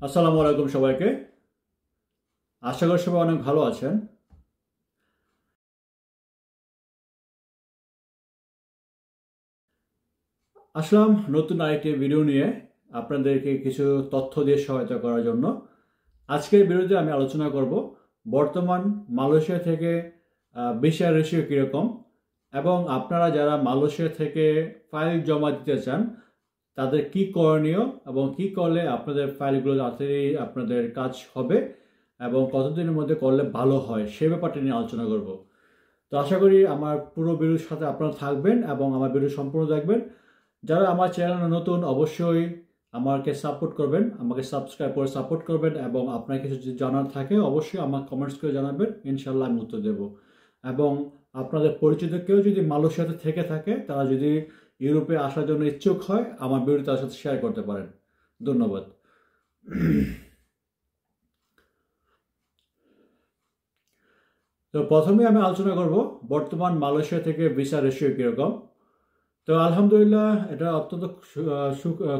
আসসালামু আলাইকুম সবাইকে। আশা করি সবাই অনেক ভালো আছেন। আসলাম নতুন আরেকটি ভিডিও নিয়ে আপনাদেরকে কিছু তথ্য দিয়ে সহায়তা করার জন্য। আজকের ভিডিওতে আমি আলোচনা করব বর্তমান মালয়েশিয়া থেকে ভিসা রেশিও কীরকম, এবং আপনারা যারা মালয়েশিয়া থেকে ফাইল জমা দিতে চান তাদের কি করণীয় এবং কি করলে আপনাদের ফাইলগুলো তাড়াতাড়ি আপনাদের কাজ হবে এবং কতদিনের মধ্যে করলে ভালো হয় সে ব্যাপারটা নিয়ে আলোচনা করব। তো আশা করি আমার পুরো ভিডিওর সাথে আপনারা থাকবেন এবং আমার ভিডিও সম্পূর্ণ দেখবেন। যারা আমার চ্যানেলে নতুন অবশ্যই আমাকে সাপোর্ট করবেন, আমাকে সাবস্ক্রাইব করে সাপোর্ট করবেন, এবং আপনার কিছু যদি জানার থাকে অবশ্যই আমার কমেন্টস করে জানাবেন, ইনশাল্লাহ আমি উত্তর দেবো। এবং আপনাদের পরিচিত কেউ যদি মালয়েশিয়াতে থেকে থাকে, তারা যদি ইউরোপে আসার জন্য ইচ্ছুক হয়, আমার ভিডিও তার সাথে শেয়ার করতে পারেন। ধন্যবাদ। তো প্রথমে আমি আলোচনা করব বর্তমান মালয়েশিয়া থেকে ভিসা রেশিও কীরকম। তো আলহামদুলিল্লাহ, এটা অত্যন্ত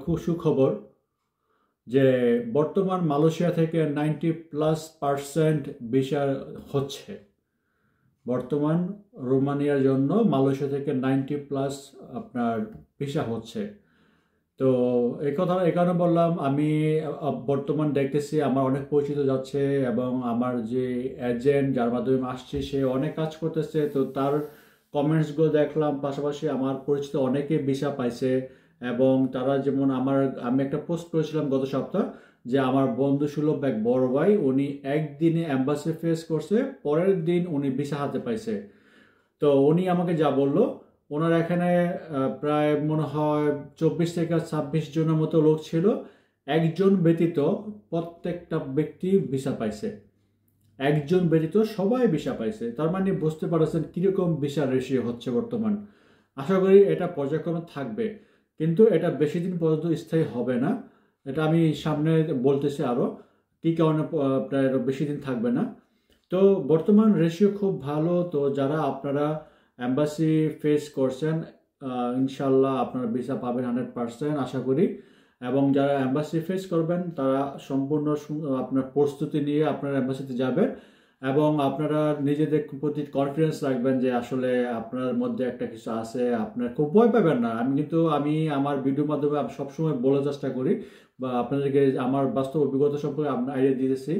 খুব সুখবর যে বর্তমান মালয়েশিয়া থেকে 90+% ভিসা হচ্ছে। বর্তমান রোমানিয়ার জন্য মালয়েশিয়া থেকে 90+ আপনার ভিসা হচ্ছে। তো এই কারণে বললাম, আমি বর্তমান দেখতেছি আমার অনেক পরিচিত যাচ্ছে, এবং আমার যে এজেন্ট যার মাধ্যমে আসছে সে অনেক কাজ করতেছে। তো তার কমেন্টসগুলো দেখলাম, পাশাপাশি আমার পরিচিত অনেকে ভিসা পাইছে। এবং তারা যেমন আমি একটা পোস্ট করেছিলাম গত সপ্তাহ যে আমার বন্ধু সুলভ এক বড় ভাই, উনি একদিনে অ্যাম্বাসি ফেস করছে, পরের দিন উনি ভিসা হাতে পাইছে। তো উনি আমাকে যা বললো, ওনার এখানে প্রায় মনে হয় 24 থেকে 26 জনের মতো লোক ছিল, একজন ব্যতীত প্রত্যেকটা ব্যক্তি ভিসা পাইছে। একজন ব্যতীত সবাই ভিসা পাইছে। তার মানে বুঝতে পারছেন কিরকম ভিসা রেশিও হচ্ছে বর্তমান। আশা করি এটা পর্যায়ক্রমে থাকবে, কিন্তু এটা বেশি দিন পর্যন্ত স্থায়ী হবে না। এটা আমি সামনে বলতেছি আরো কি কারণে প্রায় বেশি দিন থাকবে না। তো বর্তমান রেশিও খুব ভালো। তো যারা আপনারা অ্যাম্বাসি ফেস করছেন, ইনশাল্লাহ আপনারা ভিসা পাবেন 100% আশা করি। এবং যারা অ্যাম্বাসি ফেস করবেন তারা সম্পূর্ণ আপনার প্রস্তুতি নিয়ে আপনারা অ্যাম্বাসিতে যাবেন, এবং আপনারা নিজেদের প্রতি কনফিডেন্স রাখবেন যে আসলে আপনার মধ্যে একটা কিছু আছে। আপনার খুব ভয় পাবেন না। আমি আমার ভিডিওর মাধ্যমে আমি সবসময় বলার চেষ্টা করি, বা আপনাদেরকে আমার বাস্তব অভিজ্ঞতা সম্পর্কে আপনার আইডিয়া দিতেছি।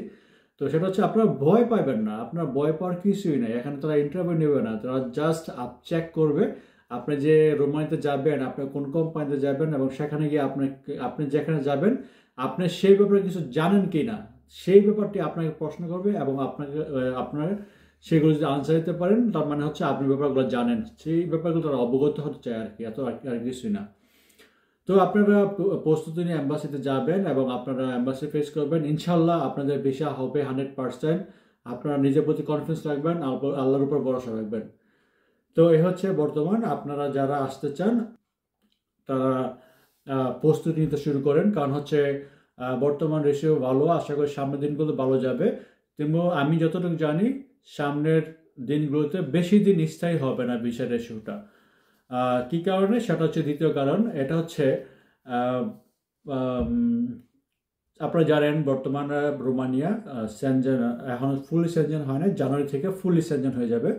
তো সেটা হচ্ছে, আপনারা ভয় পাবেন না, আপনার ভয় পাওয়ার কিছুই নাই। এখানে তারা ইন্টারভিউ নেবে না, তারা জাস্ট চেক করবে আপনি যে রোমানিতে যাবেন, আপনি কোন কোম্পানিতে যাবেন, এবং সেখানে গিয়ে আপনি যেখানে যাবেন আপনি সেই ব্যাপারে কিছু জানেন কি না, সেই ব্যাপারটি আপনাকে প্রশ্ন করবে, এবং আপনার সেগুলো যদি আনসার দিতে পারেন তার মানে হচ্ছে আপনি ব্যাপারগুলো জানেন, সেই ব্যাপারগুলো তারা অবগত হতে চায় আর কি, আর কিছুই না। তো আপনারা প্রস্তুতি নিয়ে অ্যাম্বাসিতে যাবেন এবং আপনারা অ্যাম্বাসি ফেস করবেন, ইনশাল্লাহ আপনাদের ভিসা হবে 100%। আপনারা নিজের প্রতি কনফিডেন্স রাখবেন, আল্লাহর উপর ভরসা রাখবেন। তো এই হচ্ছে বর্তমান, আপনারা যারা আসতে চান তারা প্রস্তুতি নিতে শুরু করেন, কারণ হচ্ছে বর্তমান রেশিও ভালো। আশা করি সামনের দিনগুলো ভালো যাবে। কিন্তু আমি যতটুকু জানি সামনের দিনগুলোতে বেশি দিন স্থায়ী হবে না ভিসা রেশিওটা। কি কারণে, সেটা হচ্ছে দ্বিতীয় কারণ। এটা হচ্ছে আহ, আম, আপনারা জানেন বর্তমানে রোমানিয়া সেনজেন এখন ফুলি সেনজেন হয় না, জানুয়ারি থেকে ফুলি সেনজেন হয়ে যাবে।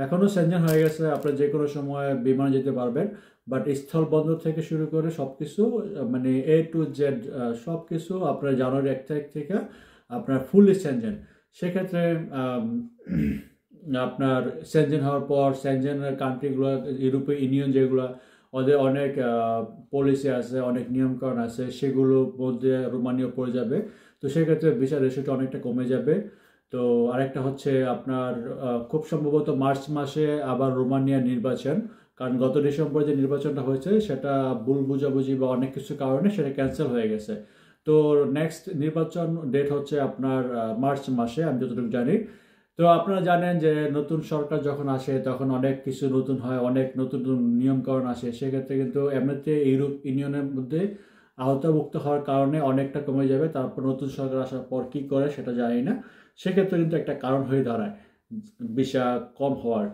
এখনও সেনজেন হয়ে গেছে, আপনারা যে কোনো সময় বিমানে যেতে পারবেন, বাট স্থল বন্দর থেকে শুরু করে সব কিছু মানে A to Z সব কিছু আপনার জানুয়ারি 1 তারিখ থেকে আপনার ফুলি সেনজেন। সেক্ষেত্রে আপনার সেনজেন হওয়ার পর সেনজেনের কান্ট্রিগুলো, ইউরোপীয় ইউনিয়ন যেগুলো, ওদের অনেক পলিসি আছে, অনেক নিয়মকানুন আছে, সেগুলোর মধ্যে রোমানিয়া পড়ে যাবে। তো সেক্ষেত্রে ভিসা রেশিওটা অনেকটা কমে যাবে। তো আরেকটা হচ্ছে আপনার খুব সম্ভবত মার্চ মাসে আবার রোমানিয়া নির্বাচন, কারণ গত ডিসেম্বরে যে নির্বাচনটা হয়েছে সেটা ভুল বুঝাবুঝি বা অনেক কিছু কারণে সেটা ক্যান্সেল হয়ে গেছে। তো নেক্সট নির্বাচন ডেট হচ্ছে আপনার মার্চ মাসে, আমি যতটুকু জানি। তো আপনারা জানেন যে নতুন সরকার যখন আসে তখন অনেক কিছু নতুন হয়, অনেক নতুন নতুন নিয়মকানুন আসে। সেক্ষেত্রে কিন্তু এমনিতে ইউরোপ ইউনিয়নের মধ্যে আওতাভুক্ত হওয়ার কারণে অনেকটা কমে যাবে। তারপর নতুন সরকার আসার পর কি করে সেটা জানি না। সেক্ষেত্রে কিন্তু একটা কারণ হয়ে দাঁড়ায় ভিসা কম হওয়ার।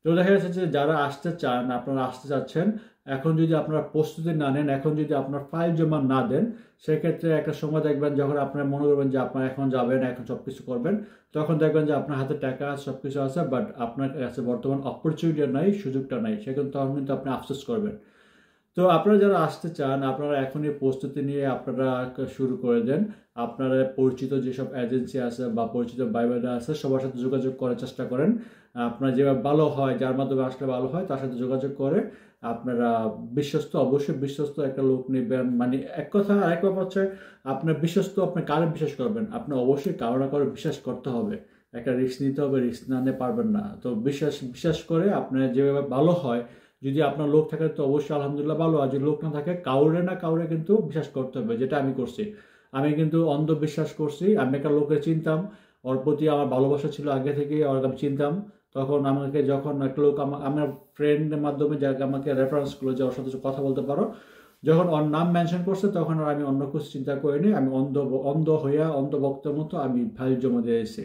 তো দেখা যাচ্ছে যে যারা আসতে চান, আপনারা আসতে চাচ্ছেন, এখন যদি আপনারা প্রস্তুতি না নেন, এখন যদি আপনার ফাইল জমা না দেন, সেক্ষেত্রে একটা সময় দেখবেন যখন আপনারা মনে করবেন যে আপনারা এখন যাবেন, এখন সব কিছু করবেন, তখন দেখবেন যে আপনার হাতে টাকা সব কিছু আছে, বাট আপনার কাছে বর্তমান অপরচুনিটি নাই, সুযোগটা নাই, সেখানে তখন কিন্তু আপনি আফসোস করবেন। তো আপনারা যারা আসতে চান, আপনারা এখনই প্রস্তুতি নিয়ে আপনারা শুরু করে দেন। আপনারা পরিচিত যেসব এজেন্সি আছে বা পরিচিত ভাইরা আছে সবার সাথে যোগাযোগ করার চেষ্টা করেন। আপনার যেভাবে ভালো হয়, যার মাধ্যমে আসলে ভালো হয়, তার সাথে যোগাযোগ করে আপনারা বিশ্বস্ত, অবশ্যই বিশ্বস্ত একটা লোক নেবেন। মানে এক কথা, আরেক ব্যাপার হচ্ছে আপনার বিশ্বস্ত, আপনি কারে বিশ্বাস করবেন? আপনি অবশ্যই কারো না কারো বিশ্বাস করতে হবে। একটা রিস্ক নিতে হবে, রিস্ক না নিতে পারবেন না। তো বিশ্বাস করে আপনার যেভাবে ভালো হয়, যদি আপনার লোক থাকে তো অবশ্যই আলহামদুলিল্লাহ ভালো, আর যদি লোক না থাকে কাউরে না কাউরে কিন্তু বিশ্বাস করতে হবে, যেটা আমি করছি। আমি কিন্তু অন্ধবিশ্বাস করছি। আমি একটা লোককে চিনতাম, ওর প্রতি আমার ভালোবাসা ছিল আগে থেকে, ওর আমি চিনতাম। তখন আমাকে যখন একটা লোক আমার ফ্রেন্ডের মাধ্যমে যাকে আমাকে রেফারেন্স করলো যে ওর সাথে কথা বলতে পারো, যখন ওর নাম মেনশন করছে তখন আর আমি অন্য কিছু চিন্তা করিনি। আমি অন্ধ হইয়া অন্ধভক্তের মতো আমি ফাইল জমা দিয়েছি।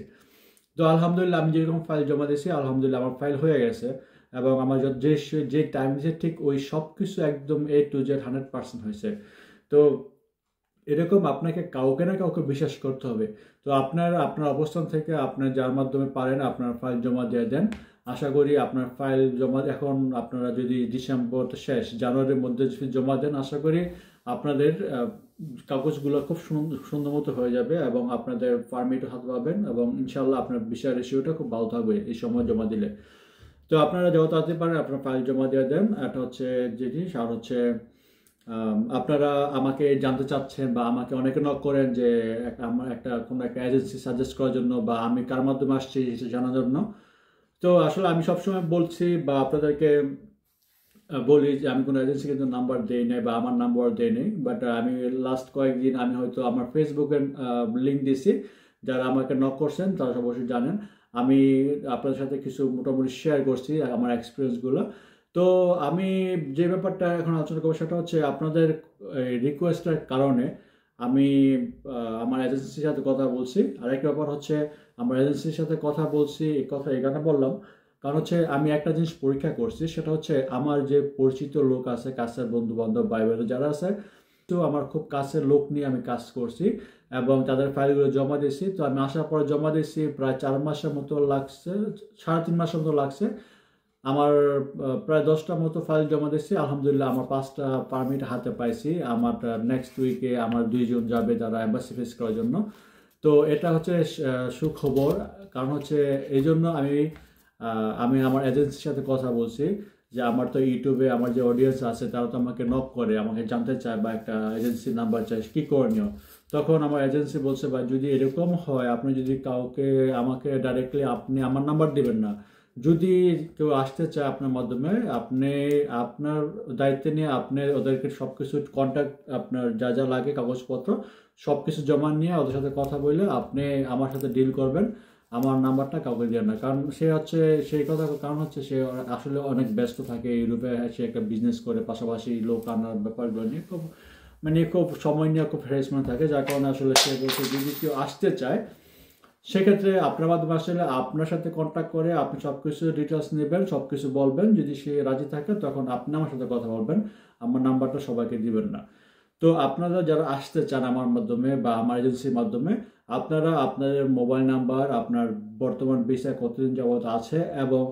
তো আলহামদুলিল্লাহ আমি যেরকম ফাইল জমা দিয়েছি আলহামদুলিল্লাহ আমার ফাইল হয়ে গেছে, এবং আমার যে টাইম দিয়েছে ঠিক ওই সব কিছু একদম A to Z 100% হয়েছে। তো এরকম আপনাকে কাউকে না কাউকে বিশ্বাস করতে হবে। তো আপনার অবস্থান থেকে আপনার যার মাধ্যমে পারেন আপনার ফাইল জমা দিয়ে দেন। আশা করি আপনার ফাইল জমা, এখন আপনারা যদি ডিসেম্বর শেষ জানুয়ারির মধ্যে যদি জমা দেন, আশা করি আপনাদের কাগজগুলো খুব সুন্দর মতো হয়ে যাবে এবং আপনাদের পারমিটও হাতে পাবেন, এবং ইনশাল্লাহ আপনার ভিসা রেশিওটা খুব ভালো থাকবে এই সময় জমা দিলে। তো আপনারা যত তাড়াতাড়ি পারেন আপনার ফাইল জমা দিয়ে দেন। এটা হচ্ছে জিনিস। আর হচ্ছে আপনারা আমাকে জানতে চাচ্ছেন বা আমাকে অনেকে নক করেন যে আমার কোনো একটা এজেন্সি সাজেস্ট করার জন্য, বা আমি কার মাধ্যমে আসছি সেটা জানার জন্য। তো আসলে আমি সবসময় বলছি বা আপনাদেরকে বলি যে আমি কোনো এজেন্সি কিন্তু নাম্বার দেই নাই বা আমার নাম্বার দেই নাই, বাট আমি লাস্ট কয়েকদিন আমি হয়তো আমার ফেসবুকের লিঙ্ক দিছি। যারা আমাকে নক করছেন তারা অবশ্যই জানেন আমি আপনাদের সাথে কিছু মোটামুটি শেয়ার করছি আমার এক্সপিরিয়েন্সগুলো। তো আমি যে ব্যাপারটা এখন আলোচনা করবো সেটা হচ্ছে আপনাদের রিকোয়েস্টের কারণে আমি আমার এজেন্সির সাথে কথা বলছি। আরেকটা ব্যাপার হচ্ছে আমার এজেন্সির সাথে কথা বলছি, এই কথা এখানে বললাম কারণ হচ্ছে আমি একটা জিনিস পরীক্ষা করছি, সেটা হচ্ছে আমার যে পরিচিত লোক আছে, কাছের বন্ধু বান্ধব ভাই বোন যারা আছে, তো আমার খুব কাছের লোক নিয়ে আমি কাজ করছি এবং তাদের ফাইলগুলো জমা দিয়েছি। তো আমি আসার পরে জমা দিয়েছি প্রায় 4 মাসের মতো লাগছে, 3.5 মাসের মতো লাগছে। আমার প্রায় 10টা মতো ফাইল জমা দিয়েছি। আলহামদুলিল্লাহ আমার 5টা পারমিট হাতে পাইছি। আমার নেক্সট উইকে আমার 2 জন যাবে তারা এম্বাসি ফেস করার জন্য। তো এটা হচ্ছে সুখবর। কারণ হচ্ছে এই জন্য আমি আমার এজেন্সির সাথে কথা বলছি যে আমার তো ইউটিউবে আমার যে অডিয়েন্স আছে তারা তো আমাকে নক করে, আমাকে জানতে চায় বা একটা এজেন্সির নাম্বার চায়, কী করণীয়। তখন আমার এজেন্সি বলছে ভাই যদি এরকম হয়, আপনি যদি কাউকে আমাকে ডাইরেক্টলি আপনি আমার নাম্বার দিবেন না, যদি কেউ আসতে চায় আপনার মাধ্যমে, আপনি আপনার দায়িত্বে নিয়ে আপনি ওদেরকে সব কিছু কন্ট্যাক্ট, আপনার যা যা লাগে কাগজপত্র সব কিছু জমা নিয়ে ওদের সাথে কথা বলে আপনি আমার সাথে ডিল করবেন। আমার নাম্বারটা কাউকে দেন না, কারণ সে হচ্ছে সেই কথা, কারণ হচ্ছে সে আসলে অনেক ব্যস্ত থাকে, ইউরোপে সে একটা বিজনেস করে, পাশাপাশি লোক আনার ব্যাপারগুলো নিয়ে খুব সময় নিয়ে খুব হ্যারাসমেন্ট থাকে, যার কারণে আসলে সে বলছে যদি কেউ আসতে চায় সেক্ষেত্রে আপনার মাধ্যমে আসলে আপনার সাথে কন্ট্যাক্ট করে আপনি সব কিছু ডিটেলস নেবেন, সব কিছু বলবেন। যদি সে রাজি থাকে তখন আপনি আমার সাথে কথা বলবেন, আমার নাম্বারটা সবাইকে দিবেন না। তো আপনারা যারা আসতে চান আমার মাধ্যমে বা আমার এজেন্সির মাধ্যমে, আপনারা আপনাদের মোবাইল নাম্বার, আপনার বর্তমান ভিসা কতদিন যাবত আছে এবং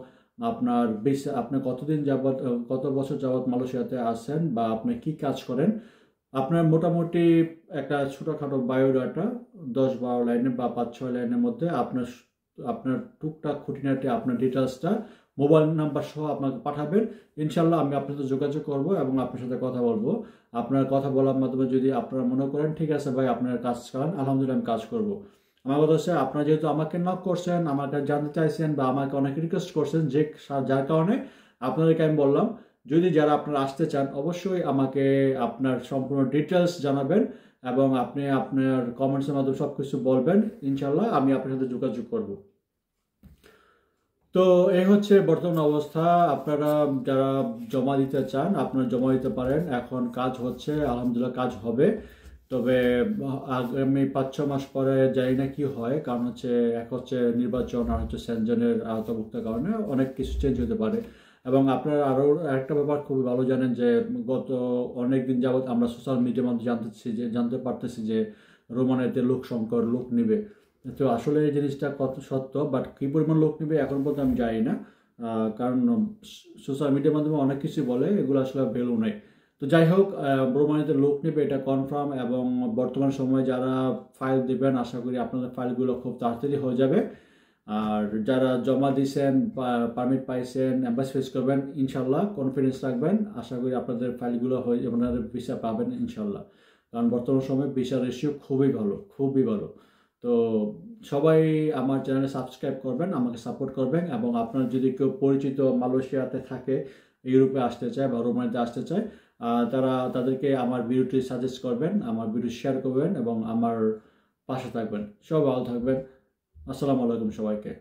আপনার ভিসা আপনি কতদিন যাবত, কত বছর যাবত মালয়েশিয়াতে আছেন বা আপনি কি কাজ করেন, আপনার মোটামুটি একটা ছোটোখাটো বায়োডাটা 10-12 লাইনে বা 5-6 লাইনের মধ্যে আপনার আপনার টুকটাক খুঁটিনাটি আপনার ডিটেলসটা মোবাইল নাম্বার সহ আপনাকে পাঠাবেন। ইনশাল্লাহ আমি আপনার সাথে যোগাযোগ করব এবং আপনার সাথে কথা বলবো। আপনার কথা বলার মাধ্যমে যদি আপনারা মনে করেন ঠিক আছে ভাই আপনার কাজ করেন, আলহামদুলিল্লাহ আমি কাজ করব। আমার কথা হচ্ছে আপনারা যেহেতু আমাকে নক করছেন, আমাকে জানতে চাইছেন বা আমাকে অনেক রিকোয়েস্ট করছেন, যার কারণে আপনাদেরকে আমি বললাম যদি যারা আপনারা আসতে চান অবশ্যই আমাকে আপনার সম্পূর্ণ ডিটেলস জানাবেন এবং আপনি আপনার কমেন্টসের মাধ্যমে সব কিছু বলবেন। ইনশাল্লাহ আমি আপনার সাথে যোগাযোগ করব। তো এই হচ্ছে বর্তমান অবস্থা। আপনারা যারা জমা দিতে চান আপনারা জমা দিতে পারেন। এখন কাজ হচ্ছে, আলহামদুলিল্লাহ কাজ হবে। তবে আগামী 5-6 মাস পরে জানি না কি হয়, কারণ হচ্ছে এক হচ্ছে নির্বাচন আর হচ্ছে সেনজেনের আওতাভুক্ত কারণে অনেক কিছু চেঞ্জ হতে পারে। এবং আপনারা আরও একটা ব্যাপার খুবই ভালো জানেন যে গত অনেক দিন যাবৎ আমরা সোশ্যাল মিডিয়ার মধ্যে জানতে পারতেছি যে রোমানিয়াতে লোক সংকট, লোক নিবে। তো আসলে এই জিনিসটা কত সত্য, বাট কী পরিমাণ লোক নিবে এখন পর্যন্ত আমি জানি না, কারণ সোশ্যাল মিডিয়ার মাধ্যমে অনেক কিছু বলে, এগুলো আসলে ভ্যালু নেই। তো যাই হোক, রোমানিয়াতে লোক নেবে এটা কনফার্ম, এবং বর্তমান সময়ে যারা ফাইল দেবেন আশা করি আপনাদের ফাইলগুলো খুব তাড়াতাড়ি হয়ে যাবে। আর যারা জমা দিয়েছেন, পারমিট পাইছেন, অ্যাম্বাসি ফেস করবেন, ইনশাল্লাহ কনফিডেন্স রাখবেন, আশা করি আপনাদের ফাইলগুলো হয়ে আপনাদের ভিসা পাবেন ইনশাল্লাহ। কারণ বর্তমান সময়ে ভিসা রেশিও খুবই ভালো, খুবই ভালো। তো সবাই আমার চ্যানেলে সাবস্ক্রাইব করবেন, আমাকে সাপোর্ট করবেন, এবং আপনার যদি কেউ পরিচিত মালয়েশিয়াতে থাকে, ইউরোপে আসতে চায় বা রোমানিয়াতে আসতে চায়, তাদেরকে আমার ভিডিওটি সাজেস্ট করবেন, আমার ভিডিও শেয়ার করবেন এবং আমার পাশে থাকবেন। সবাই ভালো থাকবেন। আসসালামু আলাইকুম সবাইকে।